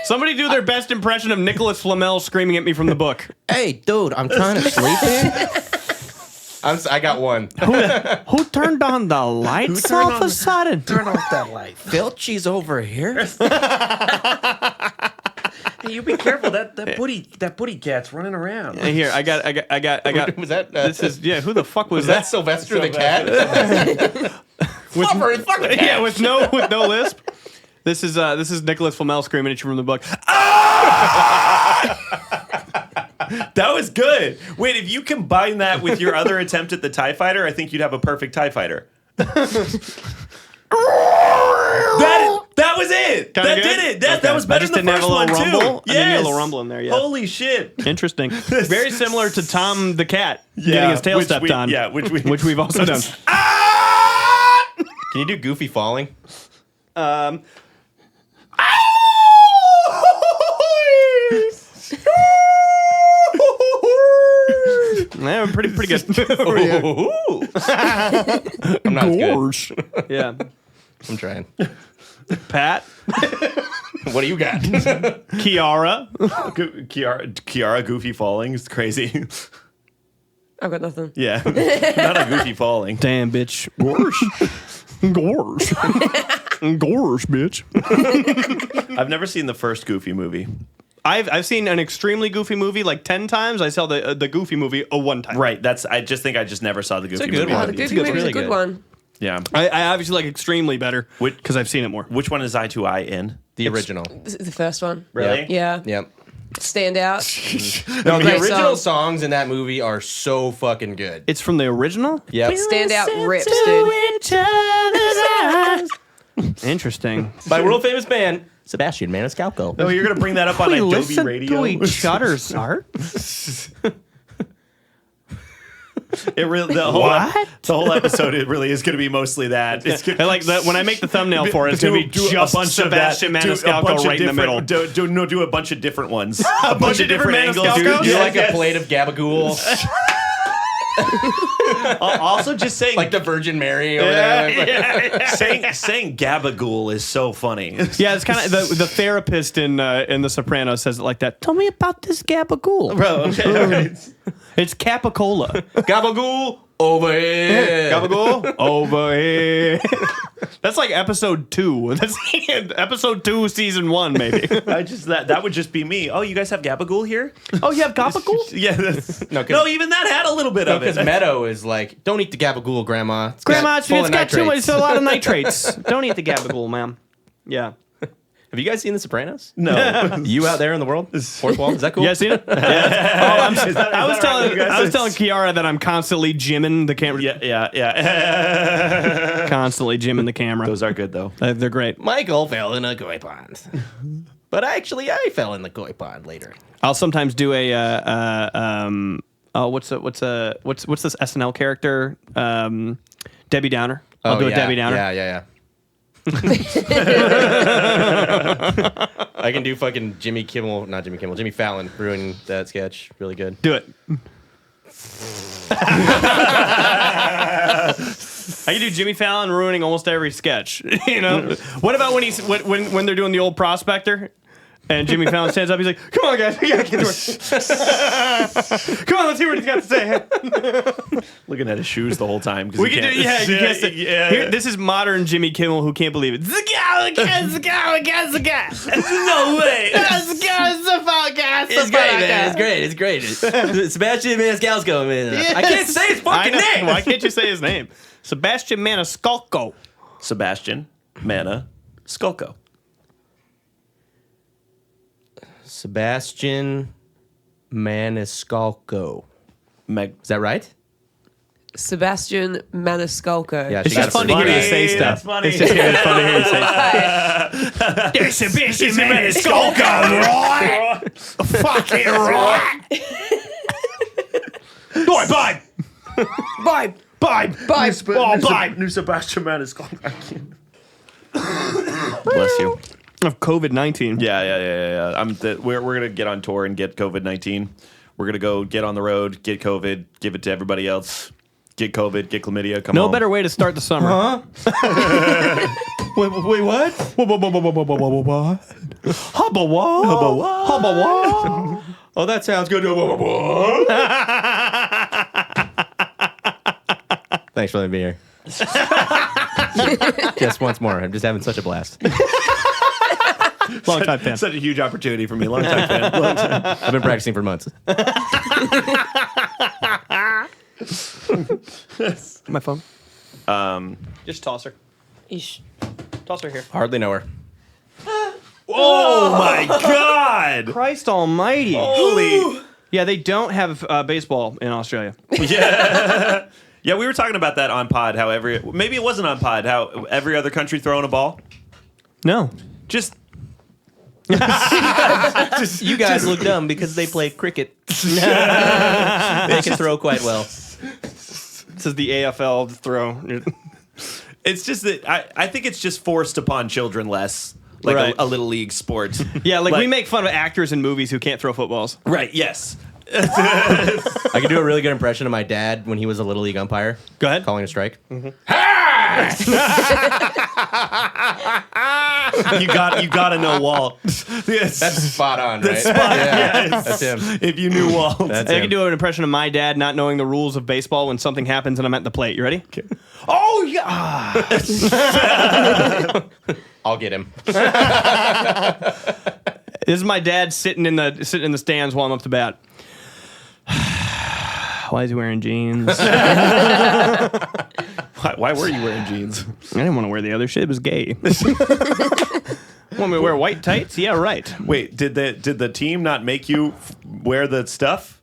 Somebody do their best impression of Nicholas Flamel screaming at me from the book. Hey, dude, I'm trying to sleep here. I got one. Who turned on the lights all of a sudden? Turn off that light. Filchy's over here. Hey, you be careful. That booty cat's running around. Here, I got. Was that? This is who the fuck was that? Sylvester the cat. Yeah, with no lisp. This is Nicholas Flamel screaming at you from the book. That was good. Wait, if you combine that with your other attempt at the TIE Fighter, I think you'd have a perfect TIE Fighter. That was it. Kinda that good? did it. That was better than the first one, rumble. too. I didn't hear a little rumble in there, yeah. Holy shit. Interesting. Very similar to Tom the cat getting his tail stepped on. Yeah, which we've also done. Can you do Goofy falling? Yeah, pretty good. I'm not as good. Yeah. I'm trying. Pat, What do you got? Kiara. Kiara Goofy falling is crazy. I've got nothing. Yeah, not a Goofy falling. Damn, bitch. Gorsh. Gorsh, bitch. I've never seen the first Goofy movie. I've seen an extremely goofy movie like 10 times. I saw the goofy movie one time. Right. I just never saw the Goofy a good movie. one. The Goofy good- movie's really a good good. one. Yeah. I obviously like extremely better because I've seen it more. Which one is Eye to Eye in? The original. This is the first one. Really? Yeah. Yep. Stand out. No, the Great original song. songs in that movie are so fucking good. It's from the original? Yep. Stand out rips, dude. Interesting. By world famous band Sebastian Maniscalco. No, you're gonna bring that up on Adobe listen Radio. to each other's art? It really the whole episode. It really is gonna be mostly that. It's gonna, And like when I make the thumbnail for it, it's going to be just Sebastian Maniscalco right in the middle. Do a bunch of different ones. A bunch of different angles. Maniscalcos? Do like a plate of gabagool, Also, just saying like the Virgin Mary over there. saying gabagool is so funny. Yeah, it's kind of the therapist in The Sopranos says it like that. Tell me about this gabagool. Bro, okay, all right. It's Capicola. Gabagool over here. Gabagool over here. That's like episode 2. That's episode 2, season 1, maybe. That would just be me. Oh, you guys have gabagool here? Oh, you have gabagool? Yeah. No, even that had a little bit of Because it. Meadow is like, don't eat the gabagool, Grandma. Grandma, full it's of got too much, nitrates. it's a lot of nitrates. Don't eat the gabagool, ma'am. Yeah. Have you guys seen The Sopranos? No. You out there in the world? Fourth wall? Is that cool? You guys seen it? Yeah. I was telling Kiara that I'm constantly jimming the camera. Yeah. Constantly jimming the camera. Those are good though. They're great. Michael fell in a koi pond. But actually, I fell in the koi pond later. I'll sometimes do a what's this SNL character? Debbie Downer. I'll do a Debbie Downer. Yeah. I can do fucking Jimmy Fallon ruining that sketch. Really good. Do it. I can do Jimmy Fallon ruining almost every sketch. You know. What about when they're doing the old prospector? And Jimmy Fallon stands up. He's like, "Come on, guys, we gotta get to it. Come on, let's hear what he's got to say." Looking at his shoes the whole time. We can do, yeah. You can't say, Here, this is modern Jimmy Kimmel who can't believe it. The guy. No way. It's great, man. It's great. Sebastian Maniscalco, man. I can't say his fucking name. Why can't you say his name? Sebastian Maniscalco. Sebastian Maniscalco. Sebastian Maniscalco. Is that right? Sebastian Maniscalco. Yeah, It's just fun to hear you say stuff. That's funny. It's just fun to hear you say stuff. There's Sebastian Maniscalco, right? Fucking right. Boy, bye. Bye. Bye. Bye. Oh, bye. New Sebastian Maniscalco. Bless you. Of COVID-19. Yeah. We're gonna get on tour and get COVID-19. We're gonna go get on the road, get COVID, give it to everybody else. Get COVID, get chlamydia. Come on. No better way to start the summer. Huh? Wait, what? Hubba what? Oh, that sounds good. Thanks for letting me here. Just once more. I'm just having such a blast. Long time fan. Such a huge opportunity for me. Long time fan. I've been practicing for months. My phone. Just toss her. Eesh. Toss her here. Hardly know her. Oh my God! Christ almighty. Holy. Yeah, they don't have baseball in Australia. Yeah. Yeah, we were talking about that on pod. How maybe it wasn't on pod. How every other country throwing a ball. No. Just You guys look dumb because they play cricket. They can throw quite well. This is the AFL throw. It's just that I think it's just forced upon children less, like Right. a little league sport. Yeah, like we make fun of actors in movies who can't throw footballs. Right. Yes. I can do a really good impression of my dad when he was a little league umpire. Go ahead. Calling a strike. You gotta know Walt. Yes. That's spot on, right? Yes. That's him. If you knew Walt. That's I him. can do an impression of my dad not knowing the rules of baseball when something happens and I'm at the plate. You ready? Oh yeah. I'll get him. This is my dad sitting in the stands while I'm up to bat. Why is he wearing jeans? Why were you wearing jeans? I didn't want to wear the other shit. It was gay. Want me to wear white tights? Yeah, right. Wait, did the team not make you wear the stuff?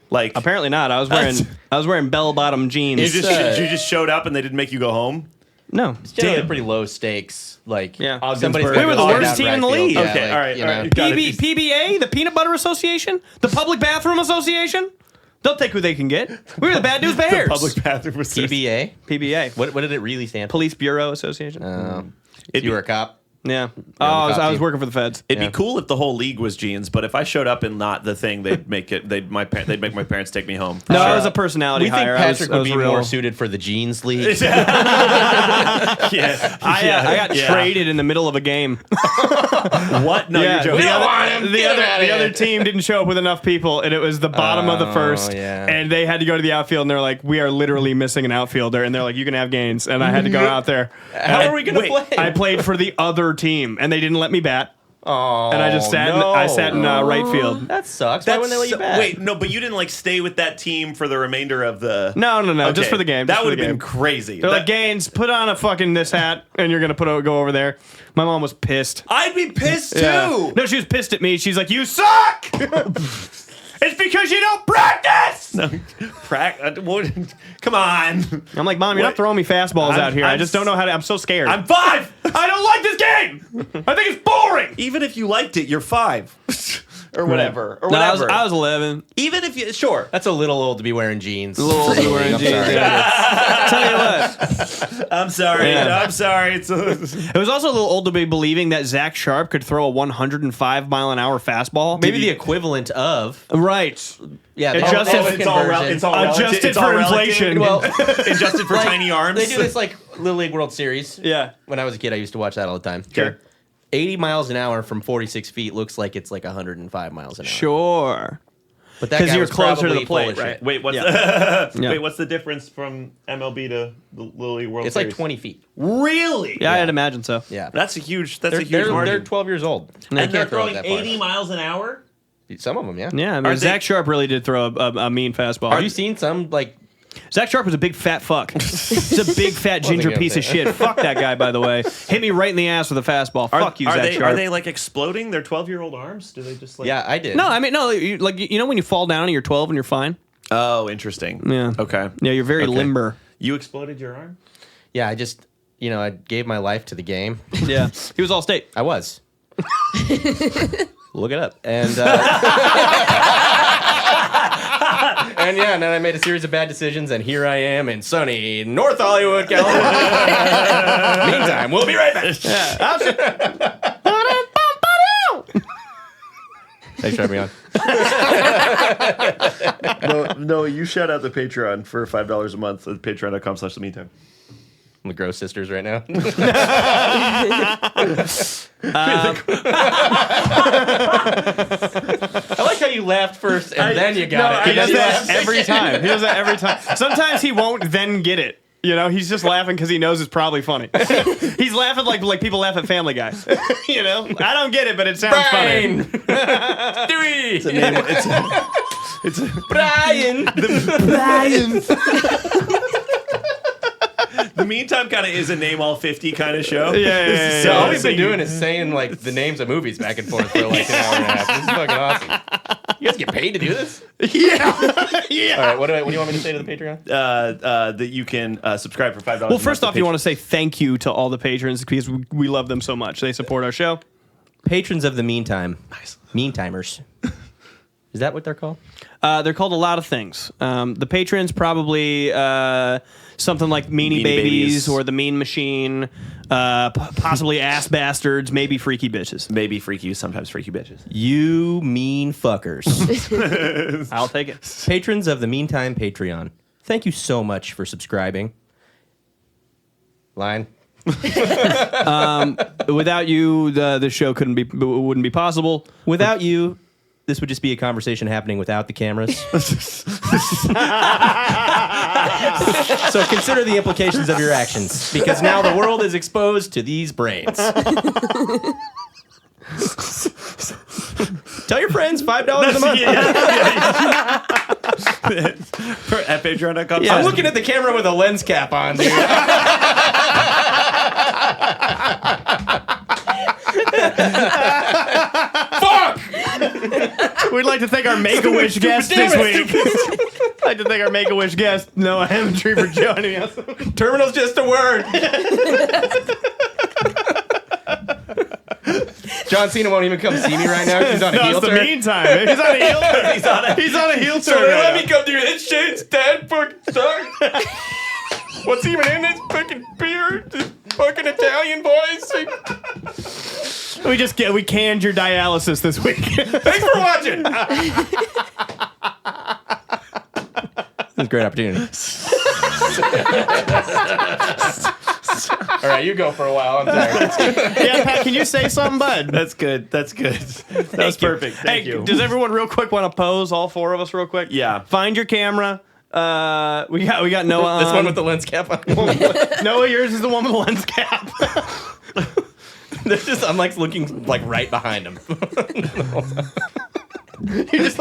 Like Apparently not. I was wearing bell bottom jeans. you just showed up and they didn't make you go home? No. Generally pretty low stakes. Like, Yeah. somebody's We gonna were go the stand worst out team right in the field. league. Yeah, Okay, like, all right, you all know. right. You got it. PBA, the Peanut Butter Association, the Public Bathroom Association. They'll take who they can get. We were the Bad News Bears. Public bathroom was PBA. PBA. What did it really stand for? Police Bureau Association. You were a cop. Yeah. Oh, I was team. working for the feds. It'd be cool if the whole league was jeans, but if I showed up in not the thing, they'd make my parents take me home. No, I was a personality We think hire. Patrick I would was be real. more suited for the jeans league. Yeah. I got Yeah. traded in the middle of a game. What? No, Yeah, you're joking. We don't want him. The Get outta other here. team didn't show up with enough people, and it was the bottom of the first. yeah. And they had to go to the outfield, and they're like, "We are literally missing an outfielder," and they're like, "You can have Gaines," and I had to go out there. How are we going to Wait, play? I played for the other team, and they didn't let me bat, Oh, and I just sat. I sat in right field. That sucks. Why wouldn't they let you back? Wait, no, but you didn't like stay with that team for the remainder of the. No, just Okay, for the game. That just for would the have been game. crazy. They're like, Gaines, put on a fucking this hat, and you're gonna go over there. My mom was pissed. I'd be pissed too. Yeah. No, she was pissed at me. She's like, "You suck." It's because you don't practice. No, come on. I'm like, Mom, you're not What? throwing me fastballs out here. I I'm just don't know how to. I'm so scared. I'm 5. I don't like this game. I think it's boring. Even if you liked it, you're 5. or whatever. Or No, whatever. I was 11. Even if you, sure. That's a little old to be wearing jeans. A little old to be wearing I'm jeans. sorry. Tell you what, I'm sorry. Yeah. I'm sorry. It's it was also a little old to be believing that Zach Sharp could throw a 105 mile an hour fastball. Maybe the equivalent of. Right. Yeah, Adjusted- the it's all conversion. it's all Adjusted relative. It's for all relative. inflation. Well, Adjusted for like, tiny arms. They do this like Little League World Series. Yeah. When I was a kid, I used to watch that all the time. Sure. 80 miles an hour from 46 feet looks like it's like 105 miles an hour. Sure. But that 'Cause guy you're was closer to probably the plate, full of shit. right? Wait, what's Yeah. wait? What's the difference from MLB to the Little League World It's Series? like 20 feet. Really? Yeah, I'd imagine so. Yeah. That's a huge. That's They're, a huge they're, margin. they're 12 years old. And They and they're can't throw it throwing that far. 80 miles an hour. Some of them, yeah. Yeah, I mean, Are Zach they- Sharp really did throw a mean fastball. Have you seen some like? Zach Sharp was a big fat fuck. He's a big fat ginger gonna piece of say. shit. Fuck that guy, by the way. Hit me right in the ass with a fastball. Fuck you, are Zach they, Sharp. Are they like exploding their 12-year-old arms? Do they just like? Yeah, I did. No, I mean, no. You know when you fall down and you're 12 and you're fine. Oh, interesting. Yeah. Okay. Yeah, you're very Okay. limber. You exploded your arm? Yeah, I just I gave my life to the game. Yeah, he was all state. I was. Look it up. And and yeah, and then I made a series of bad decisions, and here I am in sunny North Hollywood, California. Meantime, we'll be right back. Thanks for having me on. No, you shout out the Patreon for $5 a month at patreon.com/themeantime. I'm the Gross Sisters right now. I like how you laughed first and then you got it. He does that every time. He does that every time. Sometimes he won't then get it. You know, he's just laughing because he knows it's probably funny. He's laughing like people laugh at Family Guy. You know, I don't get it, but it sounds Brian! funny. Dewey! It's Brian! The Meantime kind of is a name all 50 kind of show. Yeah. So all we've been doing is saying like the names of movies back and forth for like an hour and a half. This is fucking awesome. You guys get paid to do this? Yeah. All right, what do you want me to say to the Patreon? That you can subscribe for $5. Well, first off, you want to say thank you to all the patrons because we love them so much. They support our show. Patrons of the Meantime. Nice. Meantimers. Is that what they're called? They're called a lot of things. The patrons probably something like Meanie Babies or the Mean Machine, possibly Ass Bastards, maybe Freaky Bitches. Maybe freaky, sometimes freaky bitches. You mean fuckers. I'll take it. Patrons of the Meantime Patreon, thank you so much for subscribing. Line. Without you, the show wouldn't be possible. Without you, this would just be a conversation happening without the cameras. So consider the implications of your actions, because now the world is exposed to these brains. Tell your friends, $5 a month. At patreon.com. I'm looking at the camera with a lens cap on, dude. Fuck! We'd like to thank our Make-A-Wish guest this week. I'd like to thank our Make-A-Wish guest, Noah Hammondtree, for joining us. Terminal's just a word. John Cena won't even come see me right now. He's on a heel turn. Meantime. He's on a heel turn. He's on a heel turn. So let me come do this shit's dead fucking sucks. What's even in this fucking beer? This fucking Italian boys. We canned your dialysis this week. Thanks for watching. This is a great opportunity. All right, you go for a while. I'm tired. Yeah, Pat, can you say something, bud? That's good. That was perfect. Thank you. Does everyone real quick want to pose? All four of us real quick? Yeah. Find your camera. We got Noah on. This one with the lens cap on. Noah, yours is the one with the lens cap. I'm like looking like right behind him. It's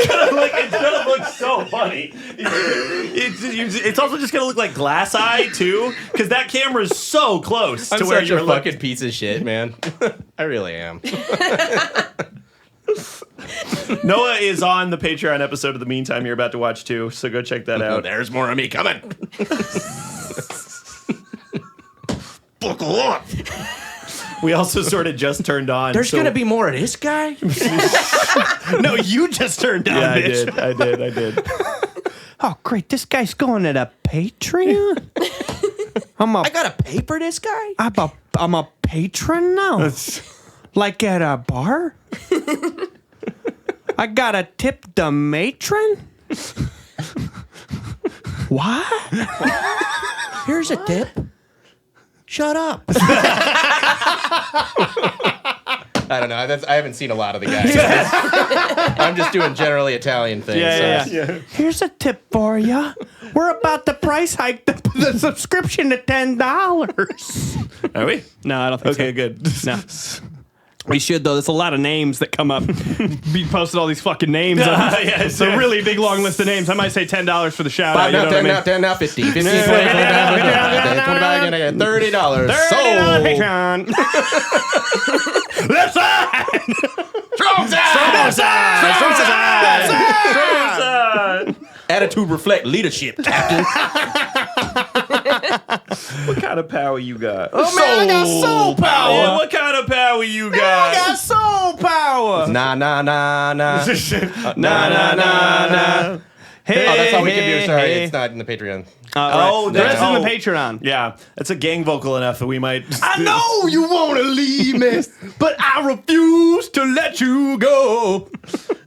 gonna look so funny. It's also just gonna look like glass eye too, because that camera's so close to where you're a fucking piece of shit, man. I really am. Noah is on the Patreon episode of The Meantime you're about to watch too, so go check that out. There's more of me coming. Buckle up. We also sort of just turned on. There's gonna be more of this guy. No, you just turned down. Yeah, bitch. I did. Oh, great. This guy's going at a Patreon? I gotta pay for this guy? I'm a patron now? Like at a bar? I gotta tip the matron? What? Here's a tip. Shut up. I don't know. I haven't seen a lot of the guys. I'm just doing generally Italian things. Yeah. Here's a tip for ya. We're about to price hike the subscription to $10. Are we? No, I don't think so. Okay, good. No. We should, though. There's a lot of names that come up. We posted all these fucking names. It's a really big, long list of names. I might say $10 for the shout out. $10 now, 50, 50, 20, 25, $30. $30 Patreon. Left side. Strong side. Attitude reflect leadership, Captain. What kind of power you got? Oh, man, I got soul power. Yeah, what kind of power you got? I got soul power. Nah. Nah. Hey, Oh, that's how we can do it. Sorry, hey. it's not in the Patreon. The rest no. is in the Patreon. Yeah, it's a gang vocal enough that we might. I know you want to leave me, but I refuse to let you go.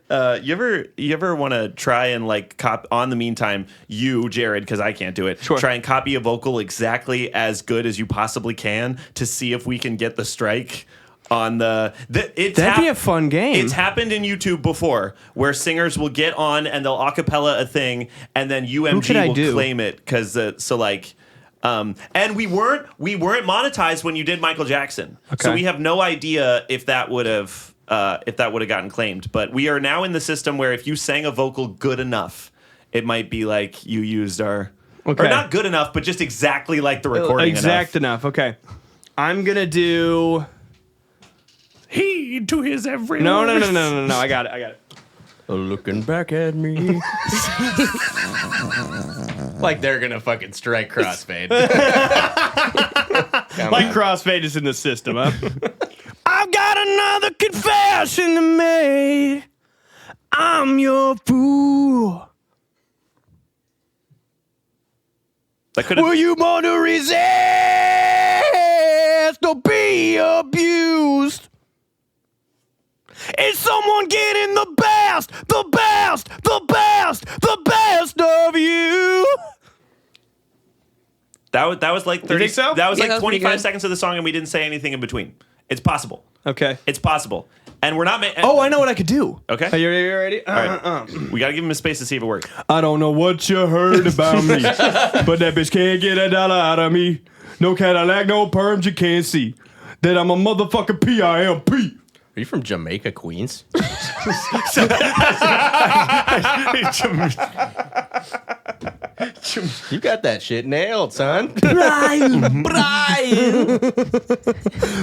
You ever want to try and like on the meantime, you, Jared, because I can't do it. Sure. Try and copy a vocal exactly as good as you possibly can to see if we can get the strike on That'd be a fun game. It's happened in YouTube before, where singers will get on and they'll acapella a thing, and then UMG will claim it because and we weren't monetized when you did Michael Jackson, so we have no idea if that would have gotten claimed. But we are now in the system where if you sang a vocal good enough, it might be like you used our or not good enough, but just exactly like the recording. Exact enough. Okay, I'm gonna do. Heed to his every No. I got it. Looking back at me. Like they're gonna fucking strike crossfade. Like crossfade is in the system, huh? I've got another confession to make. I'm your fool. That could Will have. you want to resist or be abused? Is someone getting the best of you? That was like 30. You think so? That was Yeah, like that was pretty 25 good. seconds of the song, and we didn't say anything in between. It's possible. Okay. It's possible. And we're not. Oh, I know what I could do. Okay. Are you ready? All right. We got to give him a space to see if it works. I don't know what you heard about me, but that bitch can't get $1 out of me. No Cadillac, no perms, you can't see that I'm a motherfucking PIMP. Are you from Jamaica, Queens? You got that shit nailed, son. Brian.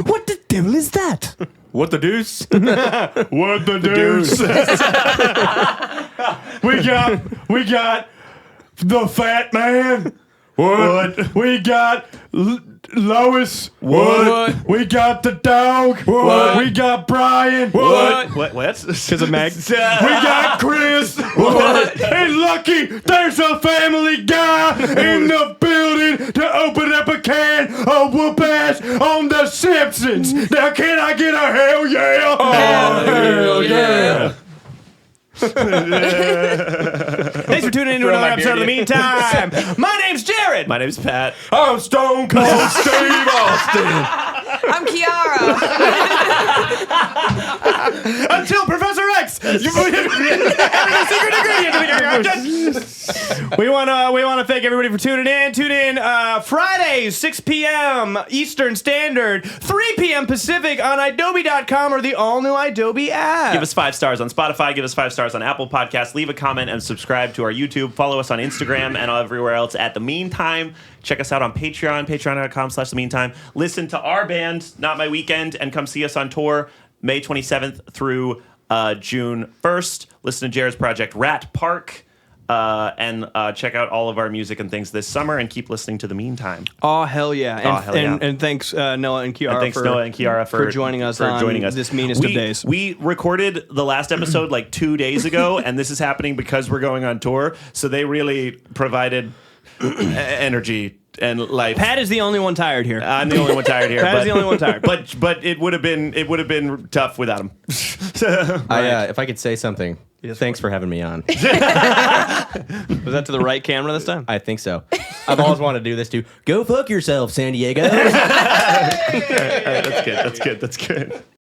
What the devil is that? What the deuce? What the deuce? we got the fat man. What? We got Lois. What? We got the dog. What? We got Brian. What? What? Because of Meg. We got Chris. What? And Lucky, there's a family guy in the building to open up a can of whoop ass on The Simpsons. Now, can I get a hell yeah? Oh, hell yeah. Thanks for tuning in to another episode of The Meantime. My name's Jared. My name's Pat. I'm Stone Cold Steve Austin. I'm Kiara. Until Professor X. We want to thank everybody for tuning in. Tune in Fridays, 6 p.m. Eastern Standard, 3 p.m. Pacific on idobi.com or the all-new idobi app. Give us 5 stars on Spotify. Give us 5 stars on Apple Podcasts. Leave a comment and subscribe to our YouTube. Follow us on Instagram and everywhere else at The Meantime. Check us out on Patreon, patreon.com/themeantime. Listen to our band, Not My Weekend, and come see us on tour May 27th through June 1st. Listen to Jared's project, Rat Park. And check out all of our music and things this summer, and keep listening to The Meantime. Oh, hell yeah. And, hell yeah. and thanks, Noah and Kiara, And thanks, Noah and Kiara, for joining us on this meanest of days. We recorded the last episode like 2 days ago, and this is happening because we're going on tour. So they really provided energy and life. Pat is the only one tired here. I'm the only one tired here. Pat is the only one tired. But it would have been tough without him. If I could say something, thanks for having me on. Was that to the right camera this time? I think so. I've always wanted to do this too. Go fuck yourself, San Diego. That's good.